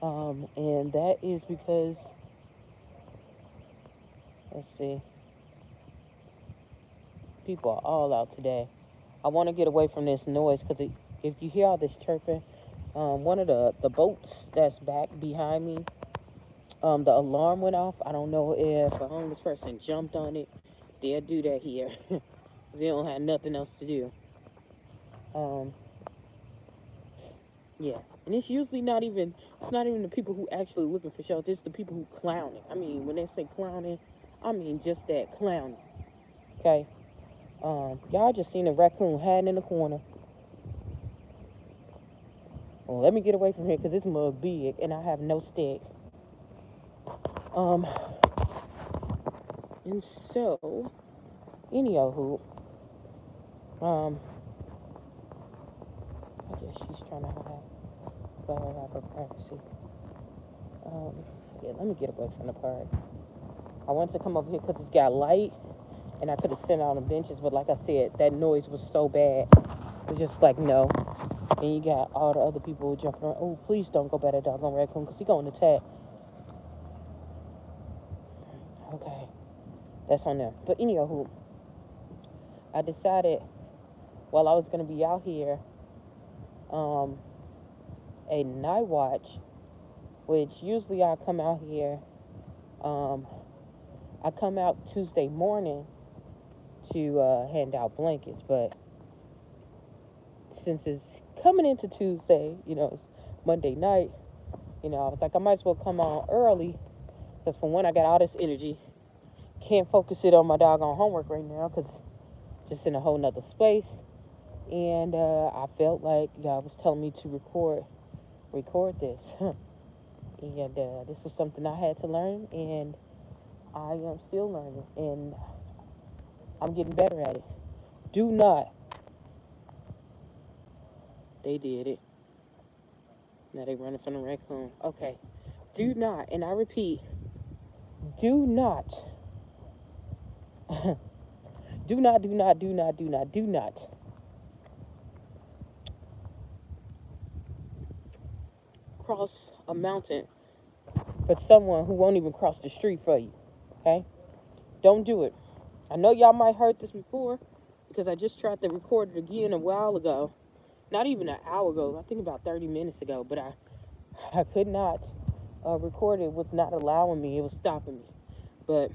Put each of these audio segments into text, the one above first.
And that is because, let's see, people are all out today. I want to get away from this noise because if you hear all this chirping, one of the boats that's back behind me, the alarm went off. I don't know if a homeless person jumped on it. They'll do that here. They don't have nothing else to do. Um, yeah, and it's usually not even the people who actually looking for shelter. It's the people who clowning. I mean, when they say clowning, I mean just that clowning. Okay. Y'all just seen a raccoon hiding in the corner. Well, let me get away from here because this mug big and I have no stick. Um, and so, anywho, um, I guess she's trying to let her have her privacy. Um, yeah, let me get away from the park. I wanted to come over here because it's got light and I could have sat on the benches, but like I said, that noise was so bad. It's just like, no. And you got all the other people jumping around. Oh, please don't go by that doggone raccoon because he's going to attack. Okay, that's on them. But anywho, I decided while I was going to be out here, a night watch, which usually I come out here, I come out Tuesday morning to hand out blankets, but since it's coming into Tuesday, it's Monday night, I was like, I might as well come on early, because from when I got all this energy, can't focus it on my doggone homework right now, because just in a whole nother space, and I felt like God was telling me to record this, and this was something I had to learn, and I am still learning, and I'm getting better at it. Do not, they did it, now they running from the raccoon, okay, do not, and I repeat, do not, do not, do not, do not, do not, do not cross a mountain for someone who won't even cross the street for you, okay? Don't do it. I know y'all might heard this before because I just tried to record it again a while ago. Not even an hour ago, I think about 30 minutes ago, but I could not record it. It was not allowing me. It was stopping me. But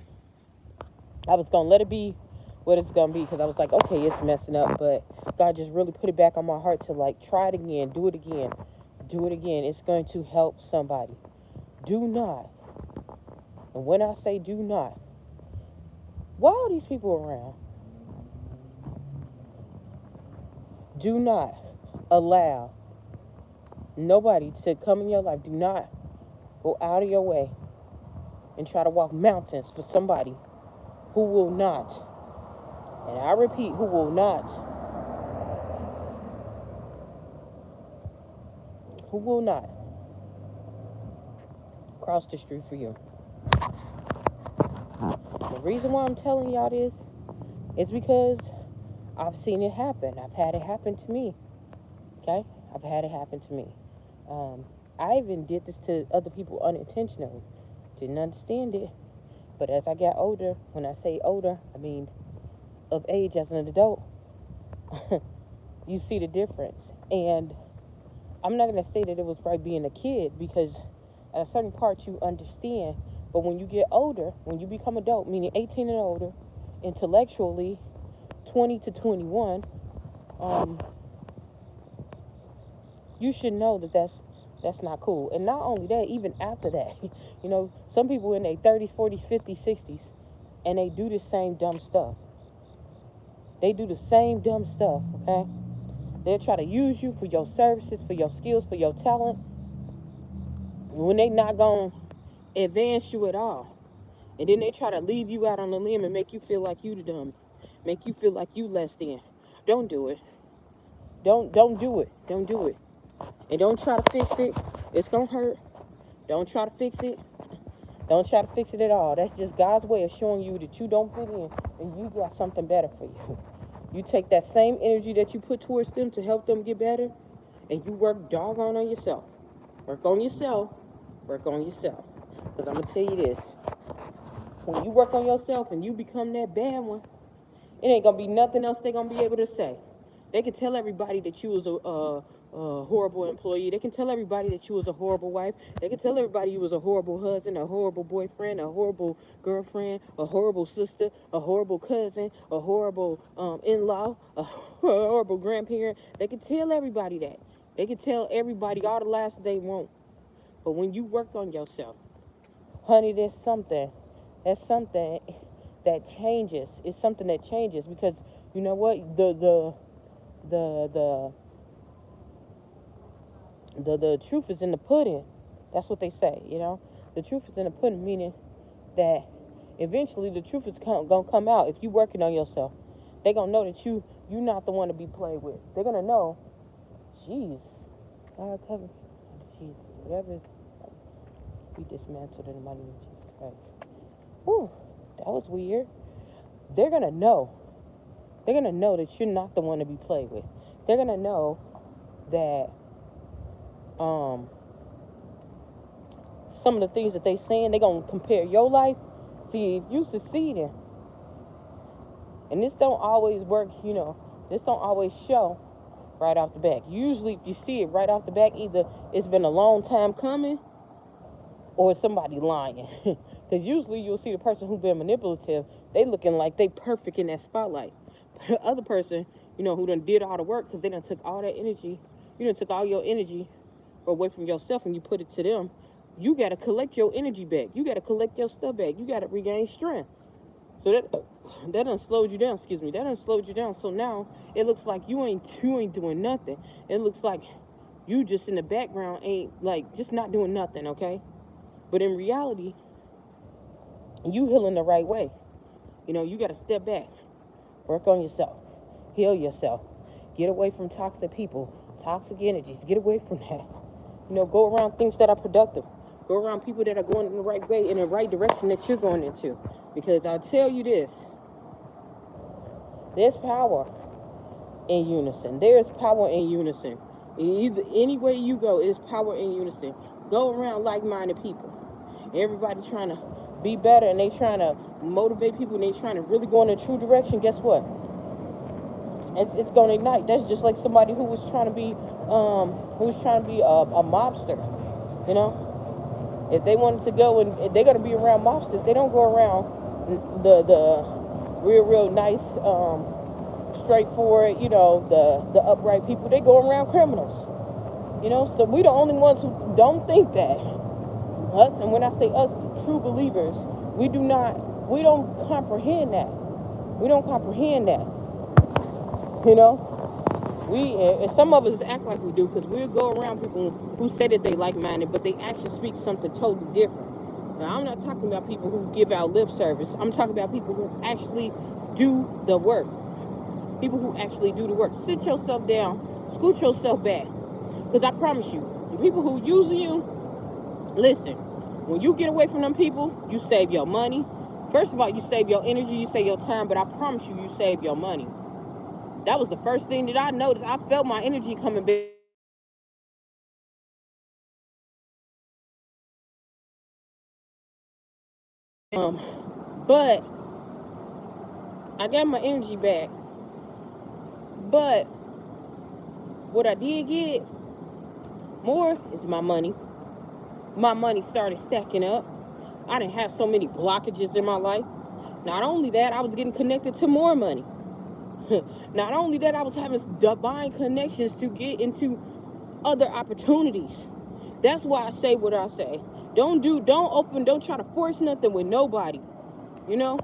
I was going to let it be what it's going to be because I was like, okay, it's messing up. But God just really put it back on my heart to like try it again, do it again, do it again. It's going to help somebody. Do not. And when I say do not, why are these people around? Do not allow nobody to come in your life. Do not go out of your way and try to walk mountains for somebody who will not, and I repeat, who will not cross the street for you. The reason why I'm telling y'all this is because I've seen it happen. I've had it happen to me. Okay? I've had it happen to me. I even did this to other people unintentionally. Didn't understand it. But as I got older, when I say older, I mean of age as an adult, you see the difference. And I'm not going to say that it was right being a kid because at a certain part you understand. But when you get older, when you become adult, meaning 18 and older, intellectually, 20 to 21, you should know that that's not cool. And not only that, even after that, some people in their 30s, 40s, 50s, 60s, and they do the same dumb stuff. They do the same dumb stuff, okay? They'll try to use you for your services, for your skills, for your talent, when they not going to advance you at all. And then they try to leave you out on the limb and make you feel like you the dummy. Make you feel like you less than. Don't do it. Don't do it. Don't do it. And don't try to fix it. It's going to hurt. Don't try to fix it. Don't try to fix it at all. That's just God's way of showing you that you don't fit in and you got something better for you. You take that same energy that you put towards them to help them get better and you work doggone on yourself. Work on yourself Work on yourself. Because I'm going to tell you this. When you work on yourself and you become that bad one, it ain't going to be nothing else they're going to be able to say. They can tell everybody that you was a horrible employee. They can tell everybody that you was a horrible wife. They can tell everybody you was a horrible husband, a horrible boyfriend, a horrible girlfriend, a horrible sister, a horrible cousin, a horrible in-law, a horrible grandparent. They can tell everybody that. They can tell everybody all the lies they want. But when you work on yourself, honey, there's something that changes. It's something that changes because you know what? The truth is in the pudding. That's what they say, you know. The truth is in the pudding, meaning that eventually the truth is gonna come out if you working on yourself. They're gonna know that you're not the one to be played with. They're gonna know, jeez, God cover, Jesus, whatever is, be dismantled in the mighty name of Jesus Christ. Whew, that was weird. They're gonna know. They're gonna know that you're not the one to be played with. They're gonna know that some of the things that they saying, they're gonna compare your life. See, if you succeeding, and this don't always work, you know, this don't always show right off the back. Usually if you see it right off the back, either it's been a long time coming or somebody lying. Because usually you'll see the person who's been manipulative, they looking like they perfect in that spotlight. But the other person, you know, who done did all the work, because they done took all that energy, you done took all your energy away from yourself and you put it to them. You got to collect your energy back. You got to collect your stuff back. You got to regain strength. So that done slowed you down, excuse me. That done slowed you down. So now it looks like you ain't doing nothing. It looks like you just in the background ain't, like, just not doing nothing, okay? But in reality, you healing the right way. You know, you got to step back. Work on yourself. Heal yourself. Get away from toxic people, toxic energies. Get away from that. You know, go around things that are productive. Go around people that are going in the right way, in the right direction that you're going into. Because I'll tell you this. There's power in unison. There's power in unison. Either any way you go, there's power in unison. Go around like-minded people. Everybody trying to be better and they trying to motivate people and they trying to really go in a true direction. Guess what? It's going to ignite. That's just like somebody who was trying to be a mobster, you know. If they wanted to go and they're going to be around mobsters, they don't go around the real nice, straightforward, you know, the upright people. They go around criminals, you know. So we the only ones who don't think that. Us, and when I say us, true believers, we don't comprehend that. We don't comprehend that, you know. And some of us act like we do, because we'll go around people who say that they like-minded, but they actually speak something totally different. Now, I'm not talking about people who give out lip service. I'm talking about people who actually do the work. People who actually do the work. Sit yourself down, scoot yourself back, because I promise you, the people who using you, listen, when you get away from them people, you save your money. First of all, you save your energy, you save your time, but I promise you, you save your money. That was the first thing that I noticed. I felt my energy coming back. But I got my energy back. But what I did get more is my money. My money started stacking up. I didn't have so many blockages in my life. Not only that, I was getting connected to more money. Not only that, I was having divine connections to get into other opportunities. That's why I say what I say. Don't try to force nothing with nobody, you know?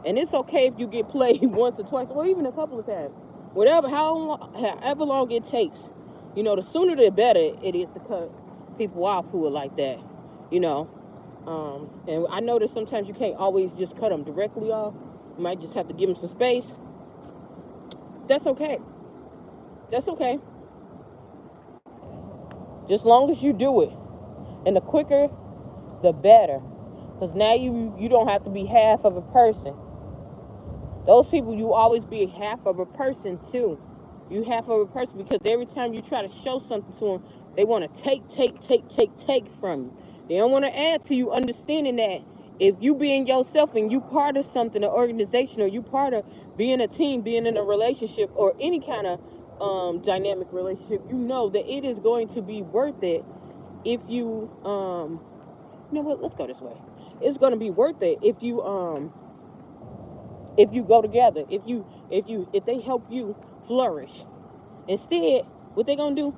And it's okay if you get played once or twice, or even a couple of times. However long it takes. You know, the sooner the better it is to cut people off who are like that, you know? And I know that sometimes you can't always just cut them directly off. You might just have to give them some space. That's okay. That's okay. Just long as you do it. And the quicker, the better. Because now you don't have to be half of a person. Those people, you always be half of a person too. You half of a person, because every time you try to show something to them, they want to take from you. They don't want to add to you understanding that if you being yourself and you part of something, an organization, or you part of being a team, being in a relationship, or any kind of dynamic relationship, you know that it is going to be worth it if you you know what, let's go this way. It's going to be worth it if you go together, if they help you flourish. Instead, what they gonna do,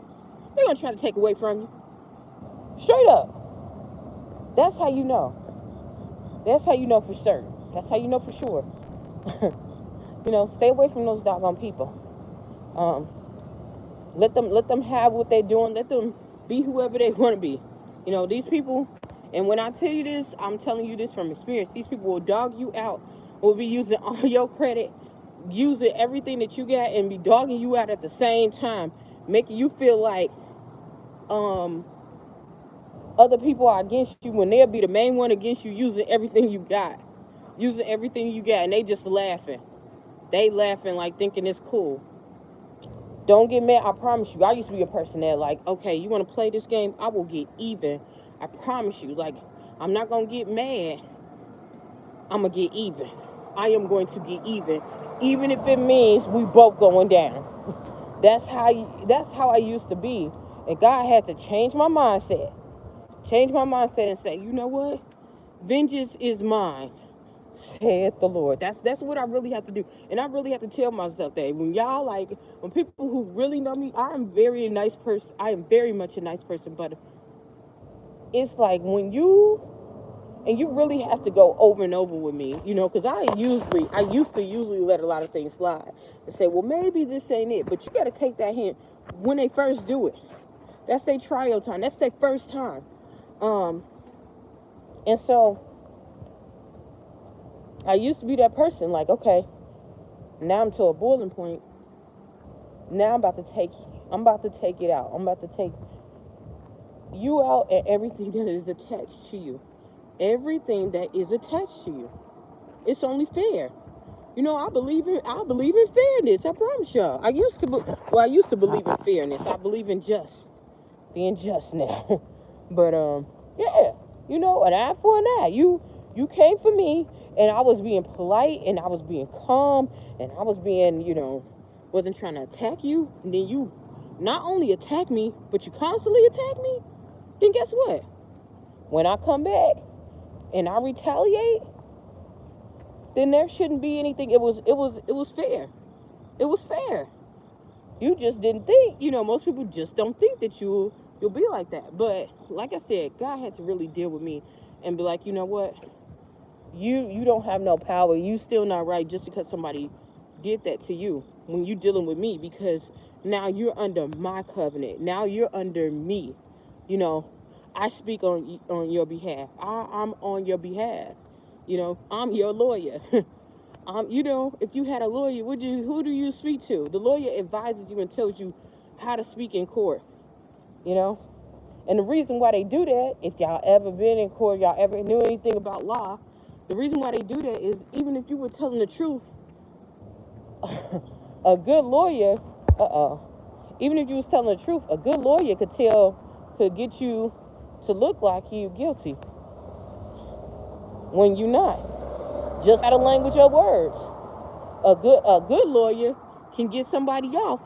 they're gonna try to take away from you. Straight up. That's how you know. That's how you know for certain. That's how you know for sure. You know, stay away from those doggone people. Let them have what they're doing. Let them be whoever they want to be. You know, these people, and when I tell you this, I'm telling you this from experience. These people will dog you out, will be using all your credit, using everything that you got, and be dogging you out at the same time, making you feel like other people are against you when they'll be the main one against you, using everything you got, and they just laughing. They laughing like thinking it's cool. Don't get mad. I promise you. I used to be a person that like, okay, you want to play this game? I will get even. I promise you. Like, I'm not gonna get mad. I'm gonna get even. I am going to get even if it means we both going down. That's how I used to be, and God had to change my mindset. And say, you know what? Vengeance is mine, saith the Lord. That's what I really have to do. And I really have to tell myself that when people who really know me, I am very nice person. I am very much a nice person, but it's like when you really have to go over and over with me, you know, because I used to usually let a lot of things slide and say, well, maybe this ain't it. But you got to take that hint when they first do it. That's their trial time. That's their first time. And so I used to be that person, like, okay, now I'm to a boiling point. Now I'm about to take it out. I'm about to take you out and everything that is attached to you. Everything that is attached to you. It's only fair. You know, I believe in fairness. I promise y'all. I used to believe in fairness. I believe in being just now. But yeah, you know, an eye for an eye. You came for me, and I was being polite, and I was being calm, and I was being, you know, wasn't trying to attack you. And then you not only attack me, but you constantly attack me. Then guess what? When I come back and I retaliate, then there shouldn't be anything. It was fair. It was fair. You just didn't think, you know, most people just don't think that you'll be like that. But like I said, God had to really deal with me and be like, you know what? You don't have no power. You still not right just because somebody did that to you when you dealing with me, because now you're under my covenant. Now you're under me. You know, I speak on your behalf. I'm on your behalf. You know, I'm your lawyer. You know, if you had a lawyer, who do you speak to? The lawyer advises you and tells you how to speak in court. You know, and the reason why they do that, if y'all ever been in court, y'all ever knew anything about law, the reason why they do that is even if you were telling the truth, a good lawyer, even if you was telling the truth, a good lawyer could get you to look like you guilty when you're not. Just by the language of words. A good lawyer can get somebody off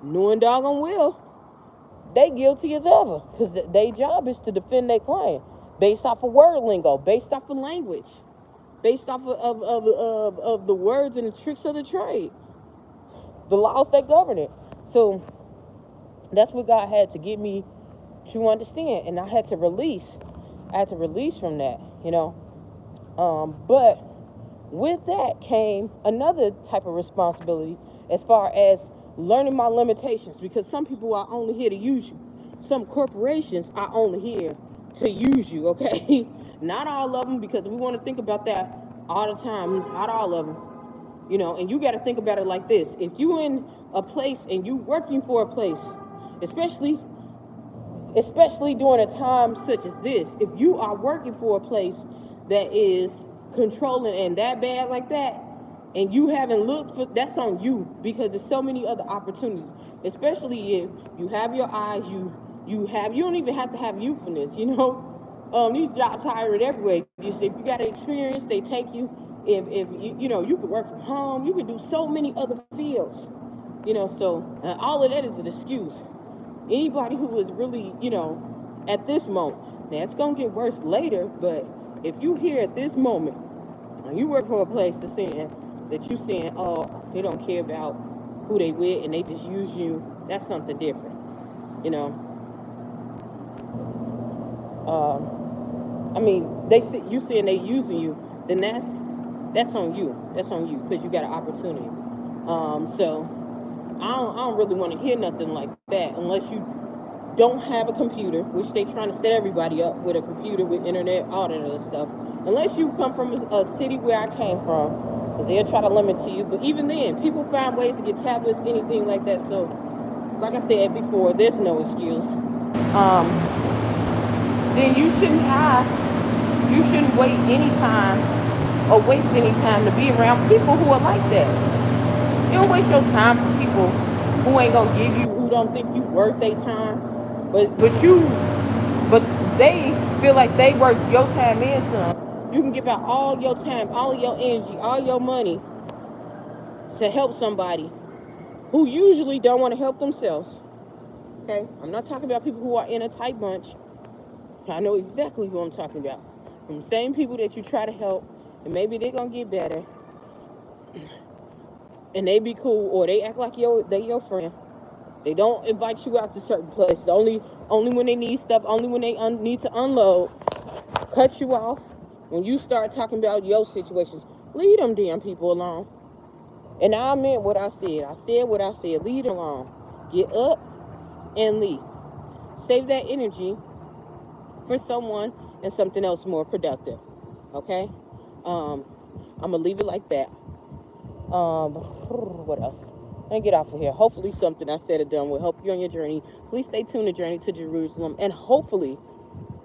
knowing doggone well they guilty as ever, because their job is to defend their client based off of word lingo, based off of language, based off of the words and the tricks of the trade, the laws that govern it. So that's what God had to get me to understand, and I had to release from that, you know. But with that came another type of responsibility as far as learning my limitations, because some people are only here to use you. Some corporations are only here to use you, okay? Not all of them, because we want to think about that all the time. Not all of them, you know. And you got to think about it like this: if you in a place and you working for a place, especially during a time such as this, if you are working for a place that is controlling and that bad like that, and you haven't looked for, that's on you, because there's so many other opportunities. Especially if you have your eyes, you don't even have to have youthfulness, you know. These jobs hiring everywhere. You see, if you got experience, they take you. If you could work from home, you could do so many other fields. So all of that is an excuse. Anybody who is really, at this moment, now it's gonna get worse later, but if you here at this moment and you work for a place that's saying that you saying, oh, they don't care about who they with and they just use you, that's something different. You know. I mean, you saying they using you, then that's on you. That's on you because you got an opportunity. So I don't really want to hear nothing like that unless you don't have a computer, which they trying to set everybody up with a computer, with internet, all that other stuff. Unless you come from a city where I came from, because they'll try to limit to you. But even then, people find ways to get tablets, anything like that. So, like I said before, there's no excuse. Um, then you shouldn't wait any time or waste any time to be around people who are like that. You don't waste your time for people who ain't gonna give you, who don't think you worth their time. But they feel like they worth your time and some. You can give out all your time, all your energy, all your money to help somebody who usually don't want to help themselves. Okay, I'm not talking about people who are in a tight bunch. I know exactly who I'm talking about. From the same people that you try to help, and maybe they're gonna get better, and they be cool, or they act like they your friend. They don't invite you out to certain places. Only when they need stuff. Only when they need to unload. Cut you off. When you start talking about your situations, leave them damn people alone. And I meant what I said. I said what I said. Leave them alone. Get up and leave. Save that energy for someone and something else more productive. Okay? I'm gonna leave it like that. What else? And get off of here. Hopefully something I said or done will help you on your journey. Please stay tuned to Journey to Jerusalem, and hopefully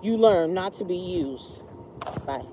you learn not to be used. Bye.